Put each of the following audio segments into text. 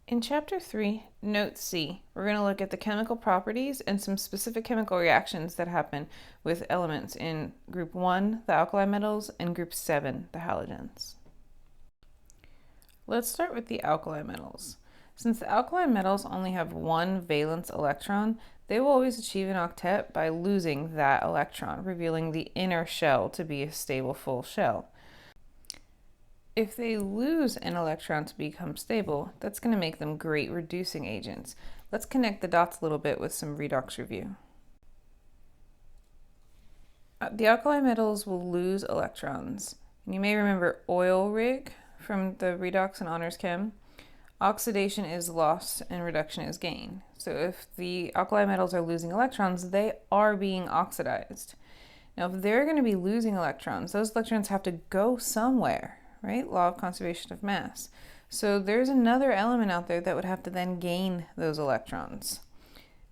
In Chapter 3, Note C, we're going to look at the chemical properties and some specific chemical reactions that happen with elements in Group 1, the alkali metals, and Group 7, the halogens. Let's start with the alkali metals. Since the alkali metals only have one valence electron, they will always achieve an octet by losing that electron, revealing the inner shell to be a stable full shell. If they lose an electron to become stable, that's going to make them great reducing agents. Let's connect the dots a little bit with some redox review. The alkali metals will lose electrons. And you may remember oil rig from the redox and honors chem. Oxidation is loss and reduction is gain. So if the alkali metals are losing electrons, they are being oxidized. Now, if they're going to be losing electrons, those electrons have to go somewhere. Right? Law of conservation of mass. So there's another element out there that would have to then gain those electrons.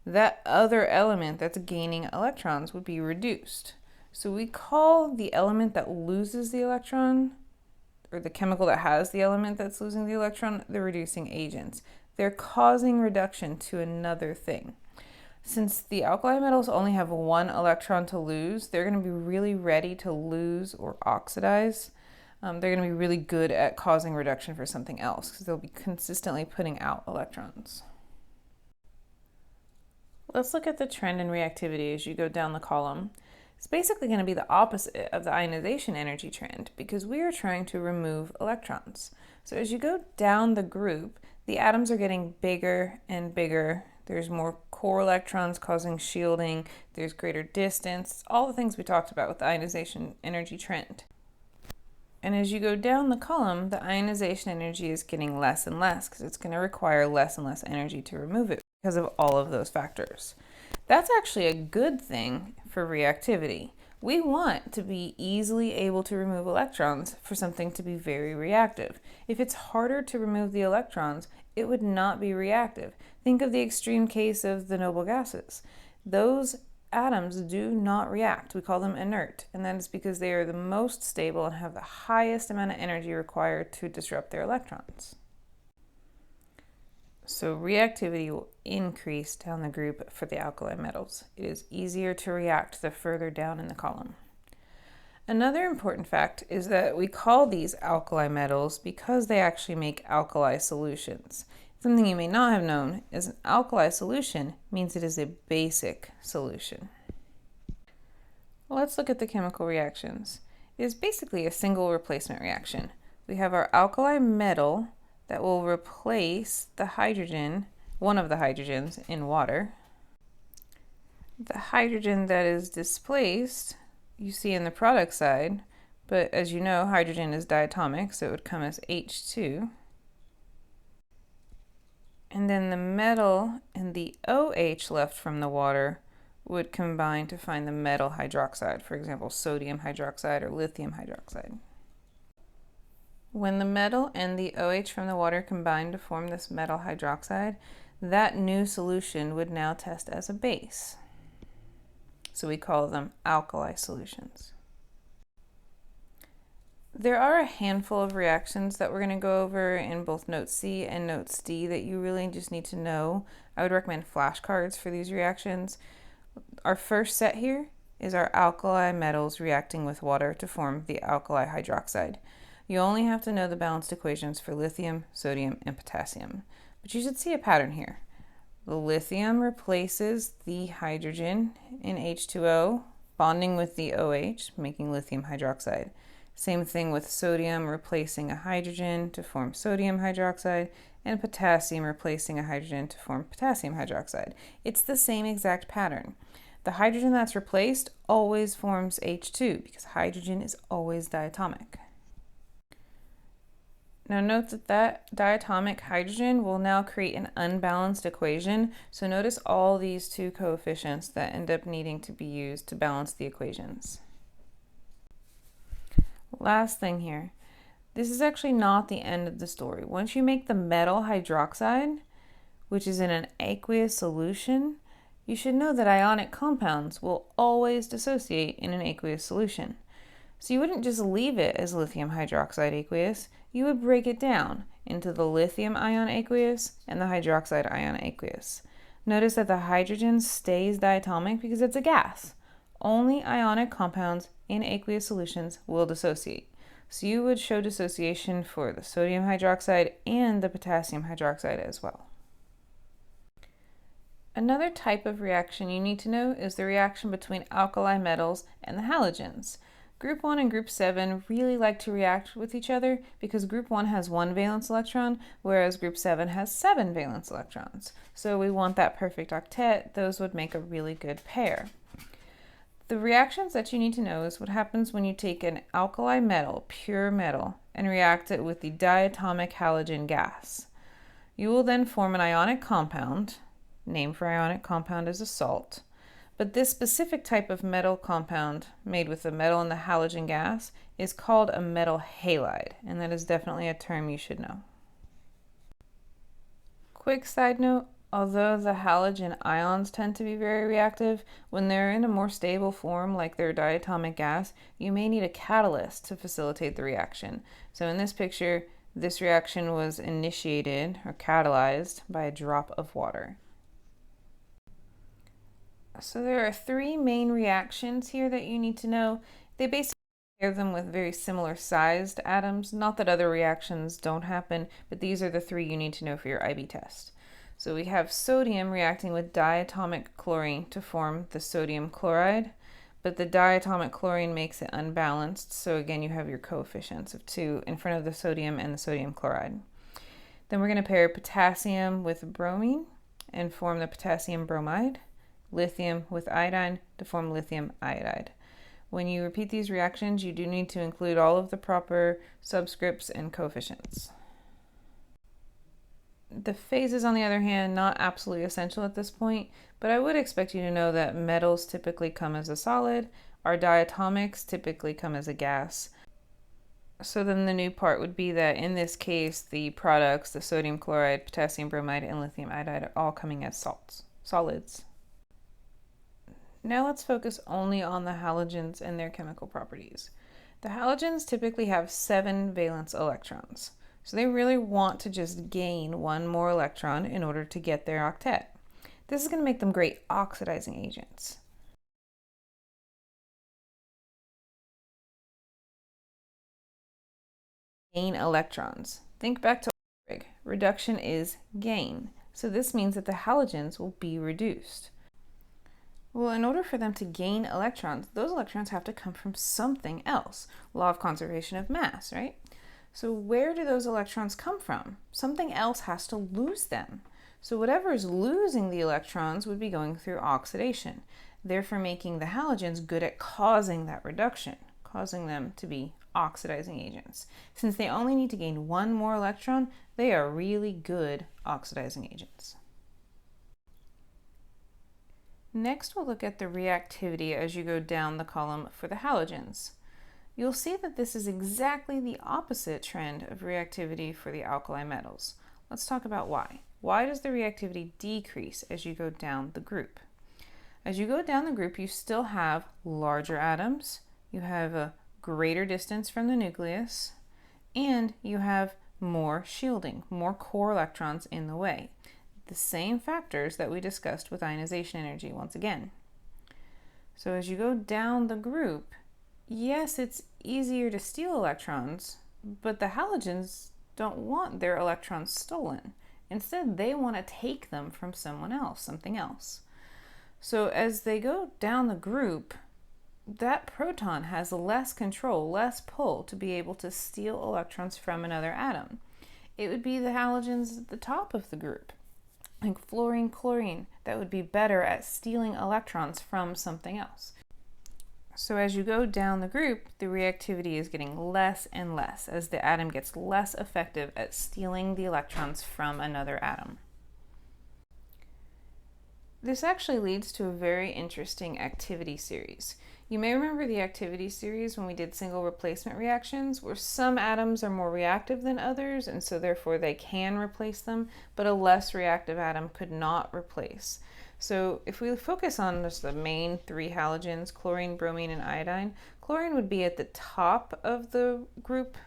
That other element that's gaining electrons would be reduced. So we call the element that loses the electron, or the chemical that has the element that's losing the electron, the reducing agents. They're causing reduction to another thing. Since the alkali metals only have one electron to lose, they're going to be really ready to lose or oxidize. They're going to be really good at causing reduction for something else because they'll be consistently putting out electrons. Let's look at the trend in reactivity as you go down the column. It's basically going to be the opposite of the ionization energy trend because we are trying to remove electrons. So as you go down the group, the atoms are getting bigger and bigger. There's more core electrons causing shielding. There's greater distance. All the things we talked about with the ionization energy trend. And as you go down the column, the ionization energy is getting less and less because it's going to require less and less energy to remove it because of all of those factors. That's actually a good thing for reactivity. We want to be easily able to remove electrons for something to be very reactive. If it's harder to remove the electrons, it would not be reactive. Think of the extreme case of the noble gases. Those atoms do not react. We call them inert, and that is because they are the most stable and have the highest amount of energy required to disrupt their electrons. So reactivity will increase down the group for the alkali metals. It is easier to react the further down in the column. Another important fact is that we call these alkali metals because they actually make alkali solutions. Something you may not have known is an alkali solution means it is a basic solution. Let's look at the chemical reactions. It is basically a single replacement reaction. We have our alkali metal that will replace the hydrogen, one of the hydrogens in water. The hydrogen that is displaced, you see in the product side, but as you know, hydrogen is diatomic, so it would come as H2. And then the metal and the OH left from the water would combine to find the metal hydroxide, for example, sodium hydroxide or lithium hydroxide. When the metal and the OH from the water combine to form this metal hydroxide, that new solution would now test as a base. So we call them alkali solutions. There are a handful of reactions that we're going to go over in both Note C and Note D that you really just need to know. I would recommend flashcards for these reactions. Our first set here is our alkali metals reacting with water to form the alkali hydroxide. You only have to know the balanced equations for lithium, sodium, and potassium. But you should see a pattern here. The lithium replaces the hydrogen in H2O, bonding with the OH, making lithium hydroxide. Same thing with sodium replacing a hydrogen to form sodium hydroxide, and potassium replacing a hydrogen to form potassium hydroxide. It's the same exact pattern. The hydrogen that's replaced always forms H2 because hydrogen is always diatomic. Now note that diatomic hydrogen will now create an unbalanced equation. So notice all these two coefficients that end up needing to be used to balance the equations. Last thing here, this is actually not the end of the story. Once you make the metal hydroxide, which is in an aqueous solution, you should know that ionic compounds will always dissociate in an aqueous solution. So you wouldn't just leave it as lithium hydroxide aqueous, you would break it down. into the lithium ion aqueous and the hydroxide ion aqueous. Notice that the hydrogen stays diatomic because it's a gas. Only ionic compounds in aqueous solutions will dissociate. So you would show dissociation for the sodium hydroxide and the potassium hydroxide as well. Another type of reaction you need to know is the reaction between alkali metals and the halogens. Group 1 and group 7 really like to react with each other because group 1 has 1 valence electron, whereas group 7 has 7 valence electrons. So we want that perfect octet. Those would make a really good pair. The reactions that you need to know is what happens when you take an alkali metal, pure metal, and react it with the diatomic halogen gas. You will then form an ionic compound. Name for ionic compound is a salt. But this specific type of metal compound made with the metal and the halogen gas is called a metal halide, and that is definitely a term you should know. Quick side note, although the halogen ions tend to be very reactive, when they're in a more stable form like their diatomic gas, you may need a catalyst to facilitate the reaction. So in this picture, this reaction was initiated or catalyzed by a drop of water. So there are 3 main reactions here that you need to know. They basically pair them with very similar sized atoms. Not that other reactions don't happen, but these are the 3 you need to know for your IB test. So we have sodium reacting with diatomic chlorine to form the sodium chloride, but the diatomic chlorine makes it unbalanced. So again, you have your coefficients of 2 in front of the sodium and the sodium chloride. Then we're going to pair potassium with bromine and form the potassium bromide. Lithium with iodine to form lithium iodide. When you repeat these reactions, you do need to include all of the proper subscripts and coefficients. The phases, on the other hand, not absolutely essential at this point, but I would expect you to know that metals typically come as a solid, our diatomics typically come as a gas. So then the new part would be that in this case, the products, the sodium chloride, potassium bromide, and lithium iodide are all coming as solids. Now let's focus only on the halogens and their chemical properties. The halogens typically have 7 valence electrons, so they really want to just gain 1 more electron in order to get their octet. This is going to make them great oxidizing agents. Gain electrons. Think back to reduction is gain, so this means that the halogens will be reduced. Well, in order for them to gain electrons, those electrons have to come from something else. Law of conservation of mass, right? So where do those electrons come from? Something else has to lose them. So whatever is losing the electrons would be going through oxidation, therefore making the halogens good at causing that reduction, causing them to be oxidizing agents. Since they only need to gain 1 more electron, they are really good oxidizing agents. Next, we'll look at the reactivity as you go down the column for the halogens. You'll see that this is exactly the opposite trend of reactivity for the alkali metals. Let's talk about why. Why does the reactivity decrease as you go down the group? As you go down the group, you still have larger atoms, you have a greater distance from the nucleus, and you have more shielding, more core electrons in the way. The same factors that we discussed with ionization energy once again. So as you go down the group, yes, it's easier to steal electrons, but the halogens don't want their electrons stolen. Instead, they want to take them from someone else, something else. So as they go down the group, that proton has less control, less pull to be able to steal electrons from another atom. It would be the halogens at the top of the group, like fluorine, chlorine, that would be better at stealing electrons from something else. So as you go down the group, the reactivity is getting less and less as the atom gets less effective at stealing the electrons from another atom. This actually leads to a very interesting activity series. You may remember the activity series when we did single replacement reactions, where some atoms are more reactive than others, and so therefore they can replace them, but a less reactive atom could not replace. So if we focus on just the main 3 halogens, chlorine, bromine, and iodine, chlorine would be at the top of the group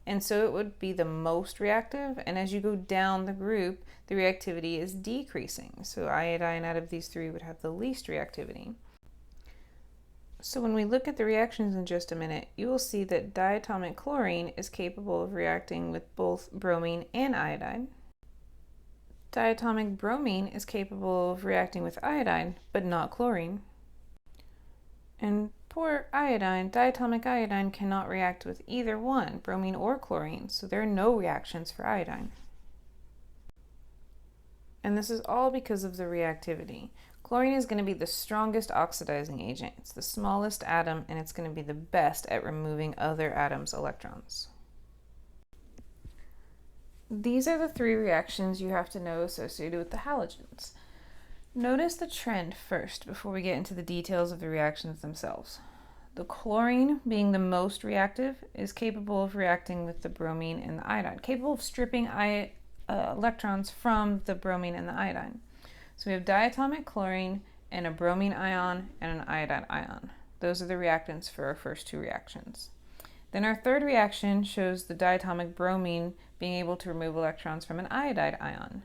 And so it would be the most reactive, and as you go down the group, the reactivity is decreasing. So iodine out of these three would have the least reactivity. So when we look at the reactions in just a minute, you will see that diatomic chlorine is capable of reacting with both bromine and iodine. Diatomic bromine is capable of reacting with iodine, but not chlorine. And poor iodine, diatomic iodine cannot react with either one, bromine or chlorine, so there are no reactions for iodine. And this is all because of the reactivity. Chlorine is going to be the strongest oxidizing agent. It's the smallest atom, and it's going to be the best at removing other atoms' electrons. These are the three reactions you have to know associated with the halogens. Notice the trend first before we get into the details of the reactions themselves. The chlorine, being the most reactive, is capable of reacting with the bromine and the iodine, capable of stripping electrons from the bromine and the iodine. So we have diatomic chlorine and a bromine ion and an iodide ion. Those are the reactants for our first two reactions. Then our third reaction shows the diatomic bromine being able to remove electrons from an iodide ion.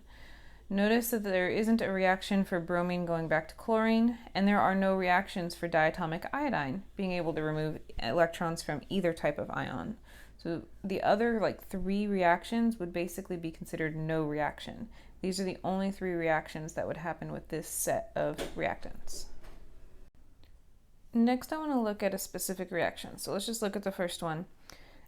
Notice that there isn't a reaction for bromine going back to chlorine, and there are no reactions for diatomic iodine being able to remove electrons from either type of ion. So the other three reactions would basically be considered no reaction. These are the only three reactions that would happen with this set of reactants. Next, I want to look at a specific reaction. So let's just look at the first one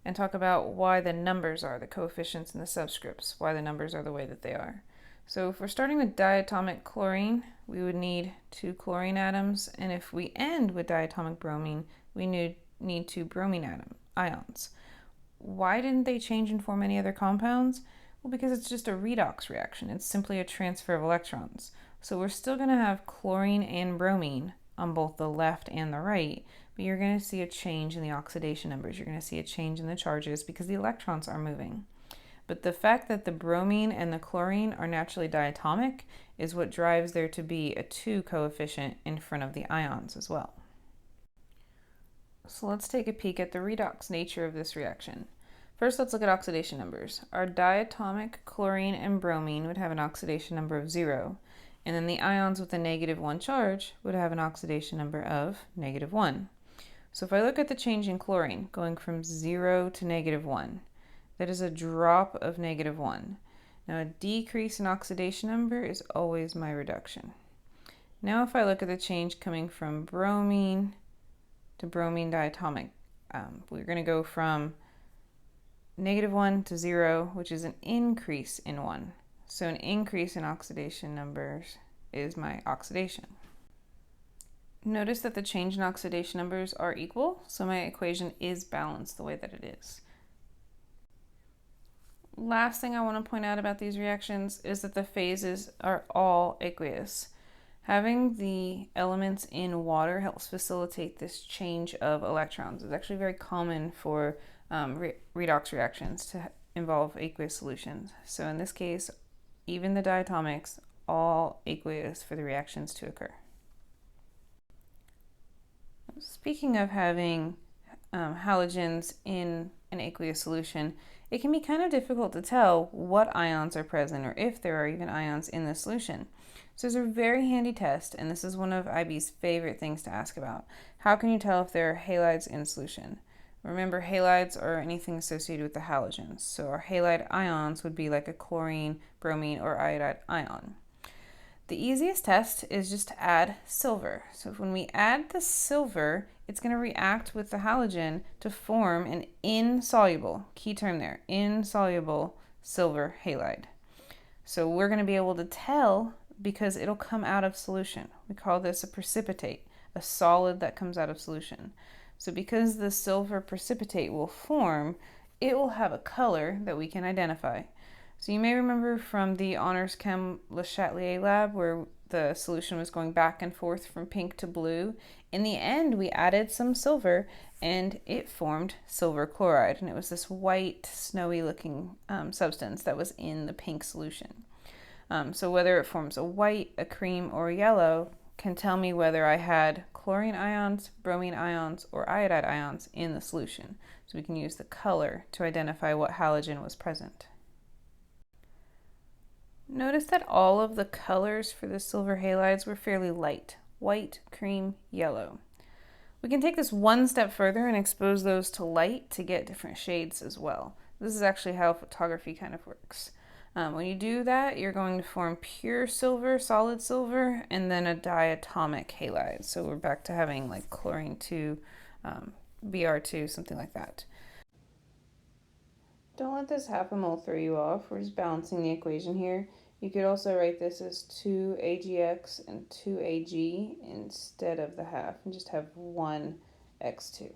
and talk about why the numbers are, the coefficients and the subscripts, why the numbers are the way that they are. So if we're starting with diatomic chlorine, we would need 2 chlorine atoms, and if we end with diatomic bromine, we need 2 bromine ions. Why didn't they change and form any other compounds? Well, because it's just a redox reaction. It's simply a transfer of electrons. So we're still going to have chlorine and bromine on both the left and the right, but you're going to see a change in the oxidation numbers. You're going to see a change in the charges because the electrons are moving. But the fact that the bromine and the chlorine are naturally diatomic is what drives there to be a 2 coefficient in front of the ions as well. So let's take a peek at the redox nature of this reaction. First, let's look at oxidation numbers. Our diatomic chlorine and bromine would have an oxidation number of 0, and then the ions with a -1 charge would have an oxidation number of -1. So if I look at the change in chlorine going from 0 to -1, that is a drop of -1. Now a decrease in oxidation number is always my reduction. Now if I look at the change coming from bromine to bromine diatomic, we're going to go from -1 to 0, which is an increase in 1. So an increase in oxidation numbers is my oxidation. Notice that the change in oxidation numbers are equal, so my equation is balanced the way that it is. Last thing I want to point out about these reactions is that the phases are all aqueous. Having the elements in water helps facilitate this change of electrons. It's actually very common for redox reactions to involve aqueous solutions. So in this case, even the diatomics, all aqueous for the reactions to occur. Speaking of having halogens in an aqueous solution, it can be kind of difficult to tell what ions are present or if there are even ions in the solution. So there's a very handy test, and this is one of IB's favorite things to ask about. How can you tell if there are halides in solution? Remember, halides are anything associated with the halogens. So our halide ions would be like a chlorine, bromine, or iodide ion. The easiest test is just to add silver. So when we add the silver, it's going to react with the halogen to form an insoluble, key term there, insoluble silver halide. So we're going to be able to tell because it'll come out of solution. We call this a precipitate, a solid that comes out of solution. So because the silver precipitate will form, it will have a color that we can identify. So you may remember from the Honors Chem Le Chatelier lab where the solution was going back and forth from pink to blue. In the end, we added some silver and it formed silver chloride. And it was this white, snowy looking substance that was in the pink solution. So whether it forms a white, a cream, or a yellow can tell me whether I had chlorine ions, bromine ions, or iodide ions in the solution. So we can use the color to identify what halogen was present. Notice that all of the colors for the silver halides were fairly light: white, cream, yellow. We can take this one step further and expose those to light to get different shades as well. This is actually how photography kind of works. When you do that, you're going to form pure silver, solid silver, and then a diatomic halide. So we're back to having like chlorine 2, Br2, something like that. Don't let this half a mole throw you off. We're just balancing the equation here. You could also write this as 2AgX and 2Ag instead of the half, and just have 1x2.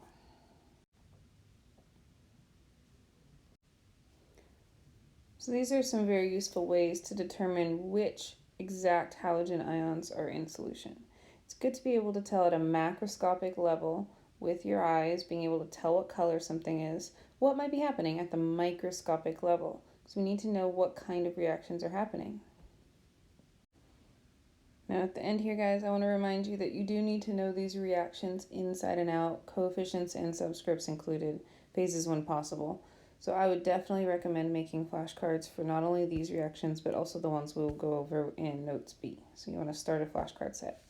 So these are some very useful ways to determine which exact halogen ions are in solution. It's good to be able to tell at a macroscopic level with your eyes, being able to tell what color something is, what might be happening at the microscopic level, because we need to know what kind of reactions are happening. Now at the end here, guys, I want to remind you that you do need to know these reactions inside and out, coefficients and subscripts included, phases when possible. So I would definitely recommend making flashcards for not only these reactions, but also the ones we'll go over in Notes B. So you want to start a flashcard set.